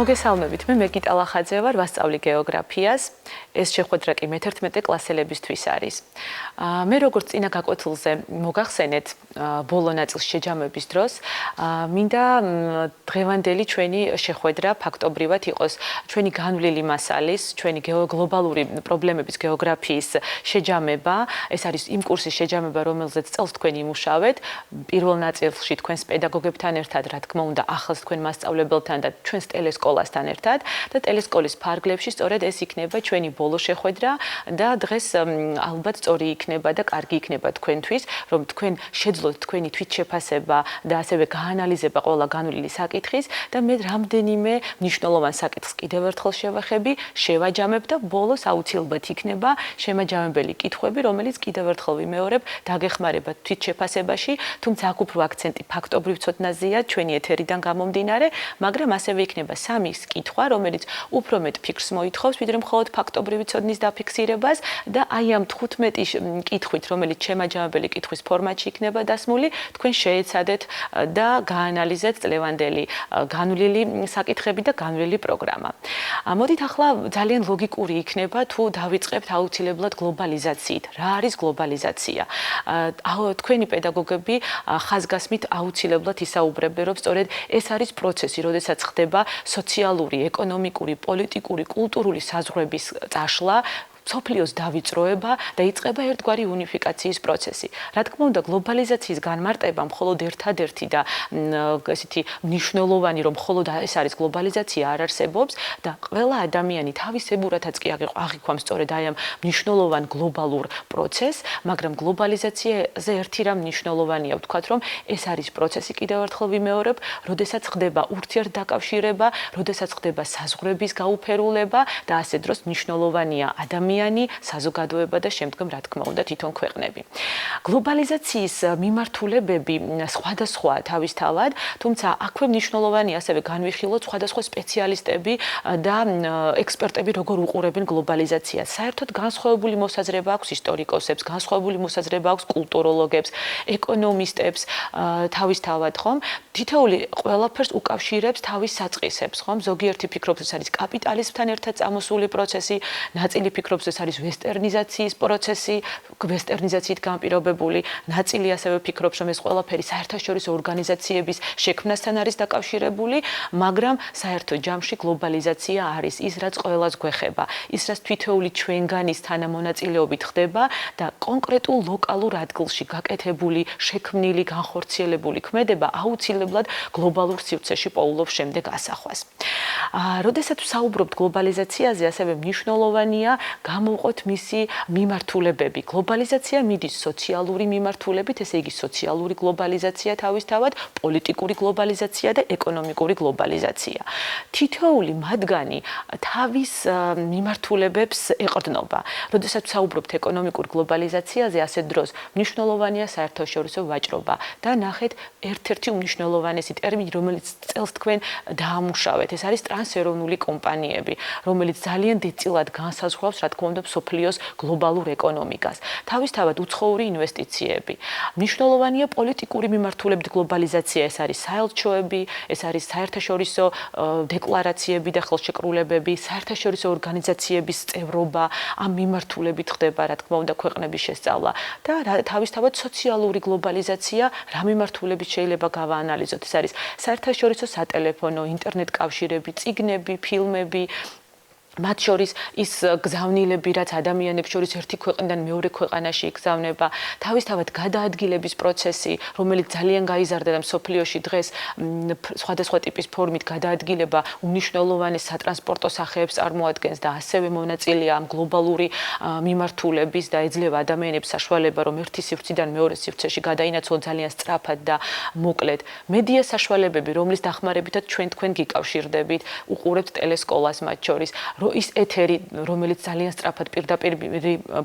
მოგესალმებით, მე მეკიტა ლახაძე ვარ, ვასწავლი გეოგრაფიას. ეს შეხვედრა კი მე-11 კლასელებისთვის არის. მე როგორც წინა გაკვეთილზე მოგახსენეთ ბოლო ნაწილს შეჯამების დროს, მინდა დღევანდელი ჩვენი შეხვედრა ფაქტობრივად იყოს ჩვენი განვლილი მასალის, ჩვენი გლობალური პრობლემების გეოგრაფიის შეჯამება. ეს არის იმ კურსის შეჯამება, რომელზეც წელს თქვენ იმუშავეთ. პირველ ნაწილში თქვენს პედაგოგებთან ერთად, რა თქმა უნდა, ახალს თქვენ მასწავლებელთან და ჩვენს ტელესკოლასთან ერთად და ტელესკოლის ფარგლებში სწორედ ეს იქნება ჩვენი ბოლო შეხვედრა და დღეს ალბათ სწორი იქნება და კარგი იქნება თქვენთვის, რომ თქვენ შეძლოთ თქვენი თვითშეფასება და ასევე გაანალიზება ყველა განვლილი საკითხის და მე რამდენიმე მნიშვნელოვან საკითხს კიდევ ერთხელ შევახები, შევაჯამებ და ბოლოს აუცილებლად იქნება შემაჯამებელი კითხვები, რომელიც კიდევ ერთხელ ვიმეორებ, დაგეხმარება თვითშეფასებაში, თუმცა აქ უფრო აქცენტი ფაქტობრივ ცოდნაზეა ჩვენი ეთერიდან გამომდინარე, მაგრამ ასევე იქნება სამი კითხვა, რომელიც უფრო მეტ ფიქრს მოითხოვს, ვიდრე მხოლოდ ფაქტობრივი ცოდნის დაფიქსირებას და აი ამ 15 კითხვით, რომელიც შემაჯამებელი კითხვის ფორმატში იქნება დასმული, თქვენ შეეცადეთ და გაანალიზეთ წლევანდელი განვლილი საკითხები და განვლილი პროგრამა. მოდით ახლა ძალიან ლოგიკური იქნება თუ დავიწყებთ აუცილებლად გლობალიზაციით. რა არის გლობალიზაცია? თქვენი პედაგოგები ხაზგასმით აუცილებლად ისაუბრებენ, რომ სწორედ ეს არის პროცესი, როდესაც ხდება სოციალური, ეკონომიკური, პოლიტიკური, კულტურული საზღვრების წაშლა, სოფლიოს დავიწროება და იწყება ერთგვარი უნიფიკაციის პროცესი. რა თქმა უნდა, გლობალიზაციის განმარტება მხოლოდ ერთადერთი და ესეთი მნიშვნელოვანი, რომ მხოლოდ ეს არის გლობალიზაცია არ არსებობს და ყველა ადამიანი თავისებურათაც კი აღიქვამს სწორედ აი ამ მნიშვნელოვან გლობალურ პროცესს, მაგრამ გლობალიზაციაზე ერთი რამ მნიშვნელოვანია ვთქვათ, რომ ეს არის პროცესი კიდევ ერთხელ ვიმეორებ, როდესაც ხდება ურთიერთდაკავშირება, როდესაც ხდება საზღვრების გაუფერულება და ასე დროს მნიშვნელოვანია ადამიანი, საზოგადოება და შემდგომ რა თქმა უნდა თვითონ ქვეყნები. გლობალიზაციის მიმართულებები სხვადასხვა თავისთავად, თუმცა აქვე მნიშვნელოვანია ასევე განვიხილოთ სხვადასხვა სპეციალისტები და ექსპერტები როგორ უყურებენ გლობალიზაციას. საერთოდ განსხვავებული მოსაზრება აქვს ისტორიკოსებს, განსხვავებული მოსაზრება აქვს კულტუროლოგებს, ეკონომისტებს თავისთავად, ხომ? თითოეული ყველაფერს უკავშირებს თავის საწყისებს, ხომ? ზოგიერთი ფიქრობს, ეს არის კაპიტალიზმთან ერთად წამოსული პროცესი, ნაწილი ფიქრობს ეს არის ვესტერნიზაციის პროცესი, ვესტერნიზაციით განპირობებული, ნაწილი ასევე ფიქრობს, რომ ეს ყველაფერი საერთაშორისო ორგანიზაციების შექმნასთან არის დაკავშირებული, მაგრამ საერთო ჯამში გლობალიზაცია არის ის, რაც ყველას გვეხება, ის, რაც თითოეული ჩვენგანის თანამონაწილეობით ხდება და კონკრეტულ ლოკალურ ადგილში გაკეთებული, შექმნილი, განხორციელებული ქმედება აუცილებლად გლობალურ სივრცეში პოულობს შემდეგ ასახვას. როდესაც ვსაუბრობთ გლობალიზაციაზე, ასევე მნიშვნელოვანია გამოვყოთ მისი მიმართულებები. გლობალიზაცია მიდის სოციალური მიმართულებით, ესე იგი სოციალური გლობალიზაცია თავისთავად, პოლიტიკური გლობალიზაცია და ეკონომიკური გლობალიზაცია. თითოეული მათგანი თავის მიმართულებებს ეყრდნობა. როდესაც ვსაუბრობთ ეკონომიკურ გლობალიზაციაზე, ასე დროს მნიშვნელოვანია საერთაშორისო ვაჭრობა და ნახეთ ერთ-ერთი უმნიშვნელოვანესი ტერმინი, რომელიც წელს თქვენ დაამუშავეთ, ეს არის ტრანსეროვნული კომპანიები, რომელიც ძალიან დიდწილად განსაზღვრავს, რა თქმა უნდა, სოფლიოს გლობალურ ეკონომიკას. თავისთავად უცხოური ინვესტიციები. მნიშვნელოვანია პოლიტიკური მიმართულებით გლობალიზაცია, ეს არის საელჩოები, ეს არის საერთაშორისო დეკლარაციები და ხელშეკრულებები, საერთაშორისო ორგანიზაციების წევრობა, ამ მიმართულებით ხდება, რა თქმა უნდა, ქვეყნების შესწავლა და თავისთავად სოციალური გლობალიზაცია, რა მიმართულებით შეიძლება გავაანალიზოთ, ეს არის საერთაშორისო სატელეფონო, ინტერნეტ კავშირები, წიგნები, ფილმები, მათ შორის ის გზავნილები, რაც ადამიანებს შორის ერთი ქვეყნიდან მეორე ქვეყანაში იგზავნება, თავისთავად გადაადგილების პროცესი, რომელიც ძალიან გაიზარდა და მსოფლიოში დღეს სხვადასხვა ტიპის ფორმით გადაადგილება უმნიშვნელოვანეს სატრანსპორტო სახეებს წარმოადგენს და ასევე მონაწილეა ამ გლობალური მიმართულების და ეძლევა ადამიანებს საშუალება, რომ ერთი სივრციდან მეორე სივრცეში გადაინაცვლონ ძალიან სწრაფად და მოკლედ. მედია საშუალებები, რომლის დახმარებითაც თქვენ გიკავშირდებით, უყურებთ ტელესკოლას მათ შორის, ის ეთერი, რომელიც ძალიან სწრაფად პირდაპირ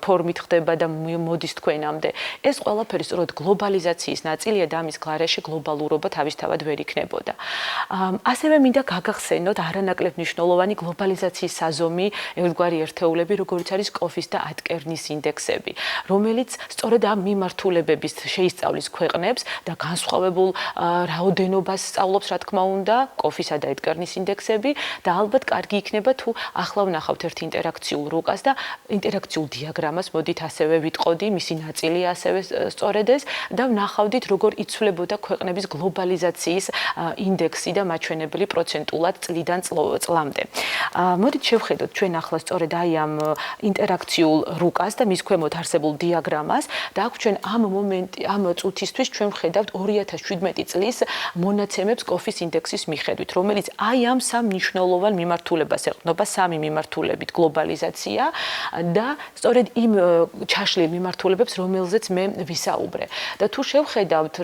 ფორმით ხდება და მოდის თქვენამდე, ეს ყველაფერი სწორედ გლობალიზაციის ნაწილია და ამის გარეშე გლობალურობა თავისთავად ვერ იქნებოდა. ასევე მინდა გაგახსენოთ არანაკლებ მნიშვნელოვანი გლობალიზაციის საზომი, ერთგვარი ერთეულები, როგორც არის კოფის და ატკერნის ინდექსები, რომელიც სწორედ ამ მიმართულებების შეისწავლის ქვეყნებს და განსხვავებულ რაოდენობას სწავლობს, რა თქმა უნდა, კოფისა და ატკერნის ინდექსები და ალბათ კარგი იქნება თუ ახლა ვნახავთ ერთ ინტერაქციულ რუკას და ინტერაქციულ დიაგრამას, მოდით ასევე ვიტყოდი, მისი ნაწილია ასევე სწორედ ეს და ვნახავდით როგორ იცვლებოდა ქვეყნების გლობალიზაციის ინდექსი და მაჩვენებელი პროცენტულად წლიდან წლამდე. მოდით შევხედოთ ჩვენ ახლა სწორედ აი ამ ინტერაქციულ რუკას და მის ქვემოთ არსებულ დიაგრამას და აქ ჩვენ ამ წუთისთვის ჩვენ ვხედავთ 2017 წლის მონაცემებს კოფის ინდექსის მიხედვით, რომელიც აი ამ სამ მნიშვნელოვან მიმართულებას ეყრდნობა, სამი მიმართულებით გლობალიზაცია და სწორედ იმ ჩაშლილ მიმართულებებს, რომელზეც მე ვისაუბრე. და თუ შევხედავთ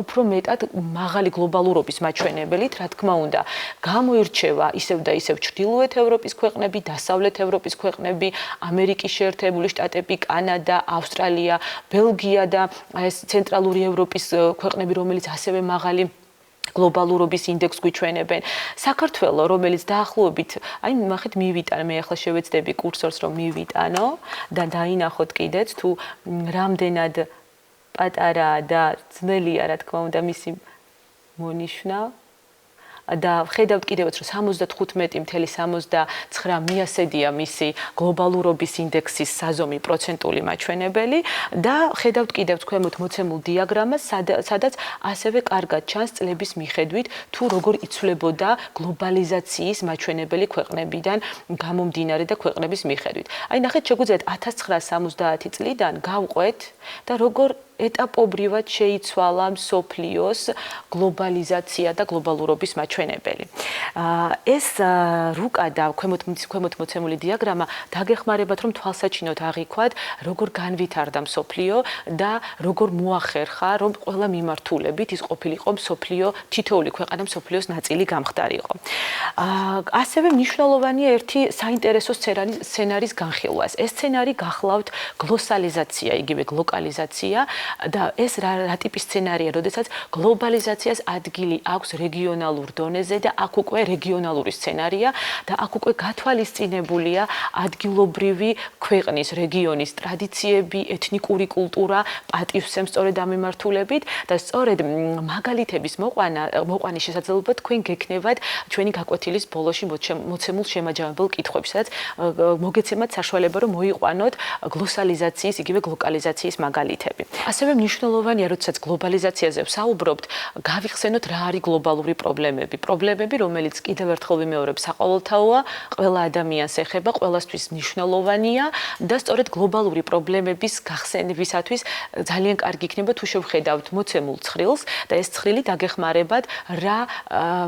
უფრო მეტად მაღალი გლობალურობის მაჩვენებელით, რა თქმა უნდა, გამოირჩევა ისევ და ისევ ჩრდილოეთ ევროპის ქვეყნები, დასავლეთ ევროპის ქვეყნები, ამერიკის შეერთებული შტატები, კანადა, ავსტრალია, ბელგია და ეს ცენტრალური ევროპის ქვეყნები, რომელიც ასევე მაღალი გლობალურობის ინდექსს გვიჩვენებენ. საქართველოს, რომელიც დაახლოებით, აი ნახეთ მივიტანე, მე ახლა შევეცდები კურსორს რომ მივიტანო და დაინახოთ კიდეც თუ რამდენად პატარაა და ძნელია, რა თქმა უნდა, მისი მონიშნა. და ხედავთ კიდევაც რომ 75.79 მიასედია მისი გლობალურობის ინდექსის საზომი პროცენტული მაჩვენებელი და ხედავთ კიდევ ქვემოთ მოცემულ დიაგრამას, სადაც ასევე კარგად ჩანს წლების მიხედვით თუ როგორ იცვლებოდა გლობალიზაციის მაჩვენებელი ქვეყნებიდან გამომდინარე და ქვეყნების მიხედვით. აი ნახეთ, შეგვიძლიათ 1970 წლიდან გავყვეთ და როგორ ეტაპობრივად შეიცვალა მსოფლიოს გლობალიზაცია და გლობალურობის მაჩვენებელი. ეს რუკა და ქვემოთ მოცემული დიაგრამა დაგეხმარებათ, რომ თვალსაჩინოდ აღიქვათ, როგორ განვითარდა მსოფლიო და როგორ მოახერხა, რომ ყველა მიმართულებით ის ყოფილიყო მსოფლიო, თითოეული ქვეყანა მსოფლიოს ნაწილი გამხდარიყო. ასევე მნიშვნელოვანია ერთი საინტერესო სცენარის განხილვას. ეს სცენარი გახლავთ გლოსალიზაცია, იგივე გლოკალიზაცია. და ეს რა ტიპის სცენარია, როდესაც გლობალიზაციას ადგილი აქვს რეგიონალურ დონეზე და აქ უკვე რეგიონალური სცენარია და აქ უკვე გათვალისწინებულია ადგილობრივი ქვეყნის, რეგიონის ტრადიციები, ეთნიკური კულტურა, პატივსცემს სწორედ ამ მიმართულებით და სწორედ მაგალითების მოყვანის შესაძლებლობა თქვენ გექნებათ ჩვენი გაკვეთილის ბოლოში მოცემულ შემაჯამებელ კითხვებში, სადაც მოგეცემათ საშუალება, რომ მოიყვანოთ გლოსალიზაციის, იგივე გლოკალიზაციის მაგალითები. ასევე მნიშვნელოვანია, როდესაც გლობალიზაციაზე ვსაუბრობთ, გავიხსენოთ რა არის გლობალური პრობლემები. პრობლემები, რომელიც კიდევ ერთხელ ვიმეორებ, საყოველთაოა, ყველა ადამიანს ეხება, ყველასთვის მნიშვნელოვანია და სწორედ გლობალური პრობლემების გახსენებისათვის ძალიან კარგი იქნება თუ შევხედავთ მოცემულ ცხრილს და ეს ცხრილი დაგეხმარებათ რა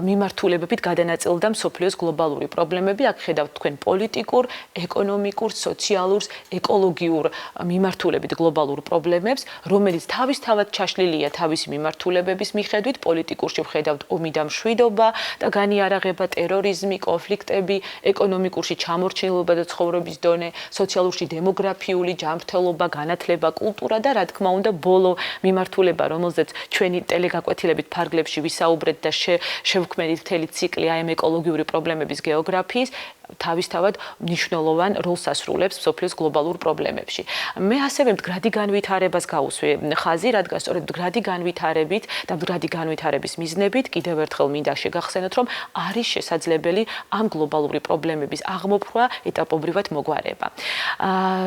მიმართულებებით გადანაწილდა მსოფლიოს გლობალური პრობლემები. აქ ხედავთ თქვენ პოლიტიკურ, ეკონომიკურ, სოციალურ, ეკოლოგიურ მიმართულებით გლობალურ პრობლემებს, რომელიც თავისთავად ჩაშლილია თავისი მიმართულებების მიხედვით, პოლიტიკურში ვხედავთ ომი და მშვიდობა და განიარაღება, ტერორიზმი, კონფლიქტები, ეკონომიკურში ჩამორჩენილობა და ცხოვრების დონე, სოციალურში დემოგრაფიული ჯანმრთელობა, განათლება, კულტურა და რა თქმა უნდა ბოლო მიმართულება, რომელზეც ჩვენი ტელეგაკვეთილებით ფარგლებში ვისაუბრეთ და შევქმნით მთელი ციკლი აი ამ ეკოლოგიური პრობლემების გეოგრაფიის, თავისთავად მნიშვნელოვან როლს ასრულებს მსოფლიოს გლობალურ პრობლემებში. მე ასევე მდგრადი განვითარებას გავუსვი ხაზი, რადგან სწორედ მდგრადი განვითარებით და მდგრადი განვითარების მიზნებით კიდევ ერთხელ მინდა შეგახსენოთ, რომ არის შესაძლებელი ამ გლობალური პრობლემების აღმოფხვრა ეტაპობრივად მოგვარება.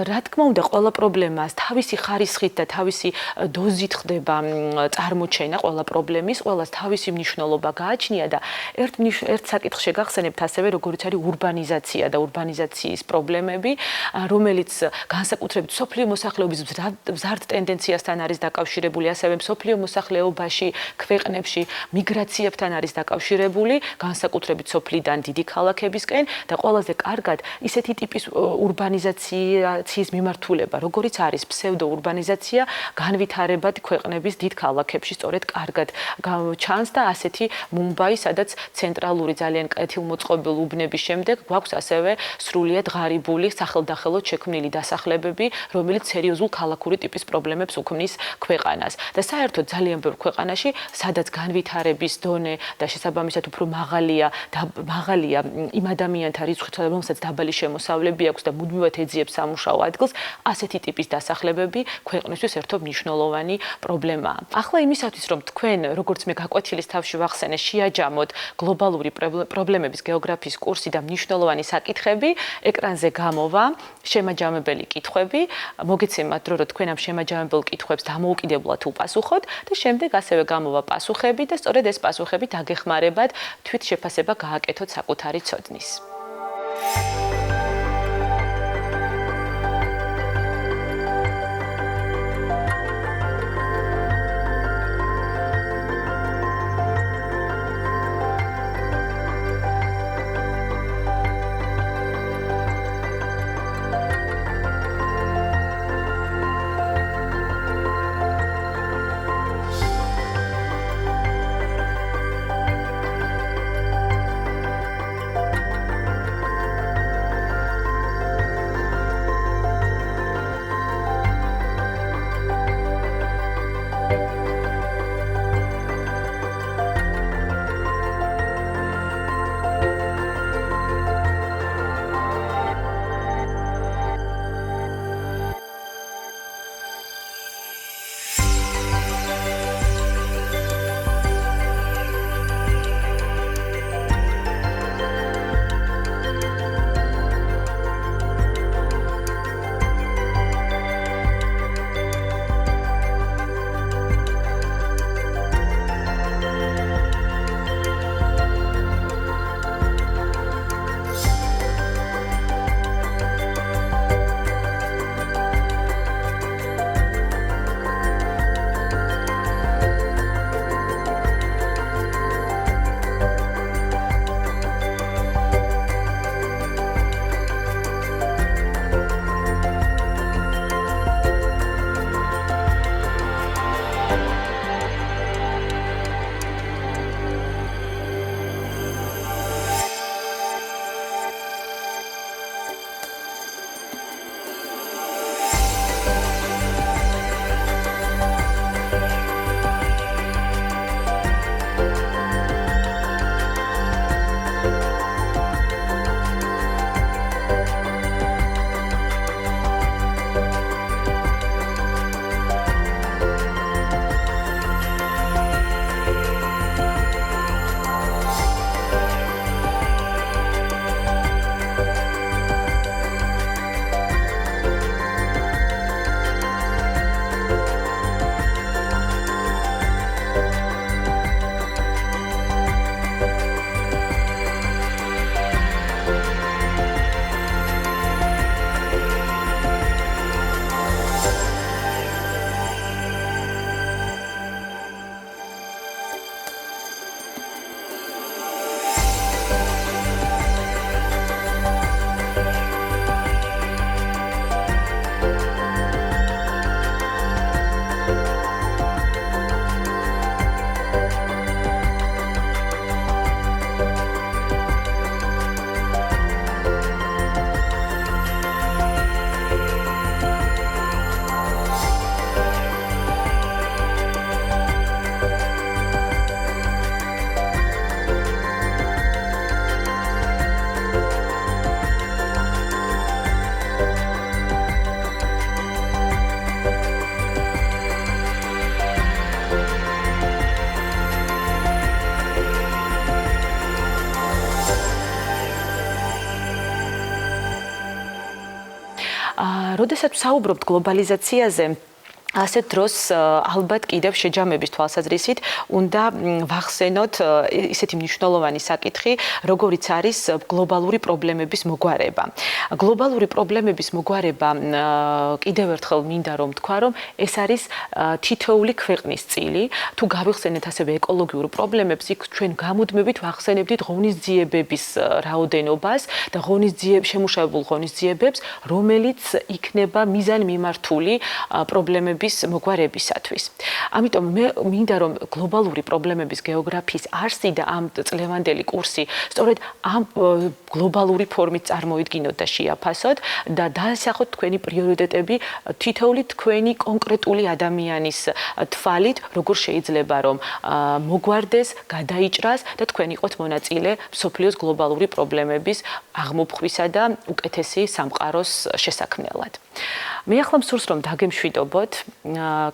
რა თქმა უნდა, ყველა პრობლემას თავისი ხარისხით და თავისი დოზით ხდება წარმოჩენა ყველა პრობლემის, ყველას თავისი მნიშვნელობა გააჩნია და ერთ საკითხს შეგახსენებთ ასევე, როგორც არის урბანიზაცია და урბანიზაციის პრობლემები, რომელიც განსაკუთრებით სოფლიო მოსახლეობის მზარდ ტენდენციასთან არის დაკავშირებული, ასევე სოფლიო მოსახლეობაში, ქვეყნებში მიგრაციებთან არის დაკავშირებული, განსაკუთრებით სოფლიდან დიდი ქალაქებისკენ და ყველაზე კარგად ისეთი ტიპის урბანიზაციის მიმართულება, როგორიც არის ფსევდოურბანიზაცია, განვითარებად ქვეყნების დიდ ქალაქებში სწორედ კარგად ჩანს და ასეთი მუმბაი, სადაც ცენტრალური ძალიან კეთილმოწყობილ უბნების შემდეგ გვაქვს ასევე სრულიად ღარიბული სახელდახელოდ შექმნილი დასახლებები, რომელიც სერიოზულ ქალაქური ტიპის პრობლემებს უქმნის ქვეყანას. და საერთოდ ძალიან ბევრ ქვეყანაში, სადაც განვითარების დონე და შესაბამისად უფრო მაღალია იმ ადამიანთა რიცხვი, რომელსაც დაბალი შემოსავლები აქვს და მუდმივად ეძიებს სამუშაო ადგილს, ასეთი ტიპის დასახლებები ქვეყნისთვის ერთობ მნიშვნელოვანი პრობლემაა. ახლა იმისათვის, რომ თქვენ, როგორც მე გაკვეთილის თავში ვახსენე, შეაჯამოთ გლობალური პრობლემების გეოგრაფიის კურსი და მნიშვნელოვანი საკითხები, ეკრანზე გამოვა შემაჯამებელი კითხვები, მოგეცემათ დრო, რომ თქვენ ამ შემაჯამებელ კითხვებს დამოუკიდებლად უპასუხოთ და შემდეგ ასევე გამოვა პასუხები და სწორედ ეს პასუხები დაგეხმარებათ თვით შეფასება გააკეთოთ საკუთარი ცოდნის. როდესაც ვსაუბრობთ გლობალიზაციაზე, ასეთ დროს ალბათ კიდევ შეჯამების თვალსაზრისით უნდა ვახსენოთ ისეთი მნიშვნელოვანი საკითხი, როგორიც არის გლობალური პრობლემების მოგვარება. გლობალური პრობლემების მოგვარება კიდევ ერთხელ მინდა რომ თქვა, რომ ეს არის თითოეული ქვეყნის წილი. თუ გავიხსენეთ ასევე ეკოლოგიურ პრობლემებს, იქ ჩვენ გამუდმებით ვახსენებდით ღონისძიებების რაოდენობას და შემუშავებულ ღონისძიებებს, რომელიც იქნება მიზანმიმართული პრობლემების პრობლემების მოგვარებისათვის. ამიტომ მე მინდა რომ გლობალური პრობლემების გეოგრაფიის არსი და ამ წლევანდელი კურსი სწორედ ამ გლობალური ფორმით წარმოიდგინოთ და შეაფასოთ და დაასახოთ თქვენი პრიორიტეტები თითოეული თქვენი კონკრეტული ადამიანის თვალით, როგორ შეიძლება რომ მოგვარდეს, გადაიჭრას და თქვენ იყოთ მონაწილე მსოფლიოს გლობალური პრობლემების აღმოფხვისა და უკეთესი სამყაროს შესაქმნელად. მე ახლა მსურს რომ დაგემშვიდობოთ,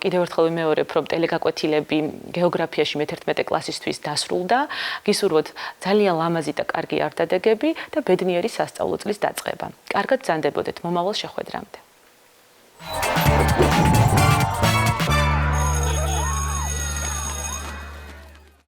კიდევ ერთხელ ვიმეორებ, რომ ტელეგაკვეთილები გეოგრაფიაში მე-11 კლასისთვის დასრულდა. გისურვოთ ძალიან ლამაზი და კარგი არდადეგები და ბედნიერი სასწავლო წლის დაწყება. კარგად ბრძანდებოდეთ მომავალ შეხვედრამდე.